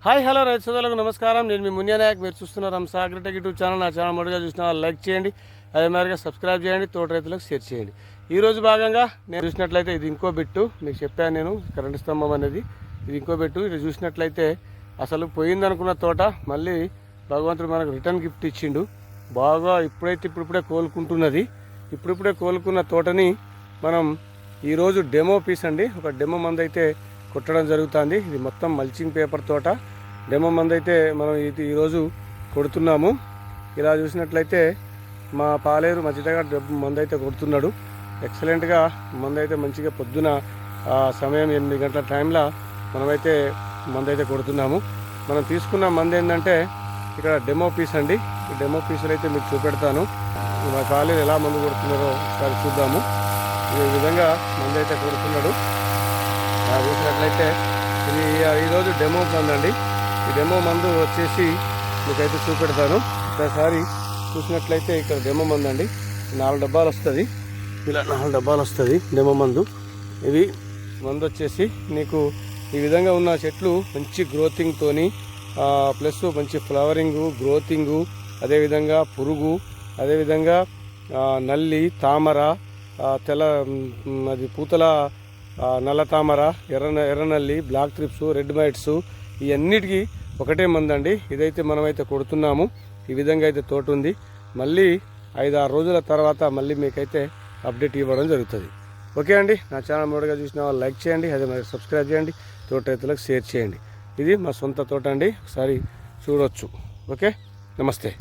Hi hello రైతు సోదరులకు నమస్కారం. నేను మీ మున్యా నాయక్. మీరు చూస్తున్నారు రంసా అగ్రిటెక్ యూట్యూబ్ ఛానల్. నా ఛానల్ మొదటిగా చూసిన వాళ్ళు లైక్ చేయండి, అదే మాదిరిగా సబ్స్క్రైబ్ చేయండి, తోట రైతులకు షేర్ చేయండి. ఈరోజు భాగంగా నేను చూసినట్లయితే ఇది ఇంకో బిట్టు మీకు చెప్పాను. నేను కరెంటు స్తంభం అనేది ఇది ఇంకో బిట్టు. ఇది చూసినట్లయితే అసలు పోయిందనుకున్న తోట మళ్ళీ భగవంతుడు మనకు రిటర్న్ గిఫ్ట్ ఇచ్చిండు. బాగా ఇప్పుడే కోలుకుంటున్నది. ఇప్పుడిప్పుడే కోలుకున్న తోటని మనం ఈరోజు డెమో పీస్ అండి, ఒక డెమో మందు అయితే కొట్టడం జరుగుతుంది. ఇది మొత్తం మల్చింగ్ పేపర్ తోట. డెమో మందు అయితే మనం ఈరోజు కొడుతున్నాము. ఇలా చూసినట్లయితే మా పాలేరు మచ్చితగా మందు అయితే కొడుతున్నాడు. ఎక్సలెంట్గా మందు అయితే మంచిగా పొద్దున సమయం 8 గంటల టైంలో మనమైతే మందు అయితే కొడుతున్నాము. మనం తీసుకున్న మందు ఏంటంటే ఇక్కడ డెమో పీస్ అండి. ఈ డెమో పీసులు అయితే మీకు చూపెడతాను. మా పాలేరు ఎలా మందు కొడుతున్నారో ఒకసారి చూద్దాము. ఈ విధంగా మందు అయితే కొడుతున్నాడు. చూసినట్లయితే ఇది ఈరోజు డెమో మందు అండి. ఈ డెమో మందు వచ్చేసి మీకైతే చూపెడతాను. ఒకసారి చూసినట్లయితే ఇక్కడ డెమో మందు అండి. 4 డబ్బాలు వస్తుంది. ఇలా 4 డబ్బాలు వస్తుంది డెమో మందు. ఇవి మందు వచ్చేసి నీకు ఈ విధంగా ఉన్న చెట్లు మంచి గ్రోతింగ్తోని ప్లస్ మంచి ఫ్లవరింగు, గ్రోతింగు, అదేవిధంగా పురుగు, అదేవిధంగా నల్లి, తామర, తెల్ల అది పూతల నల్ల తామర, ఎర్రనల్లి, బ్లాక్ త్రిప్స్, రెడ్ మైట్స్, ఇవన్నిటికీ ఒకటే మందండి. ఇదైతే మనమైతే కొడుతున్నాము. ఈ విధంగా అయితే తోట ఉంది. మళ్ళీ 5-6 రోజుల తర్వాత మళ్ళీ మీకైతే అప్డేట్ ఇవ్వడం జరుగుతుంది. ఓకే అండి. నా ఛానల్ మొదటిగా చూసిన వాళ్ళు లైక్ చేయండి, అదే మరి సబ్స్క్రైబ్ చేయండి, తోట రైతులకు షేర్ చేయండి. ఇది మా సొంత తోట అండి, ఒకసారి చూడవచ్చు. ఓకే, నమస్తే.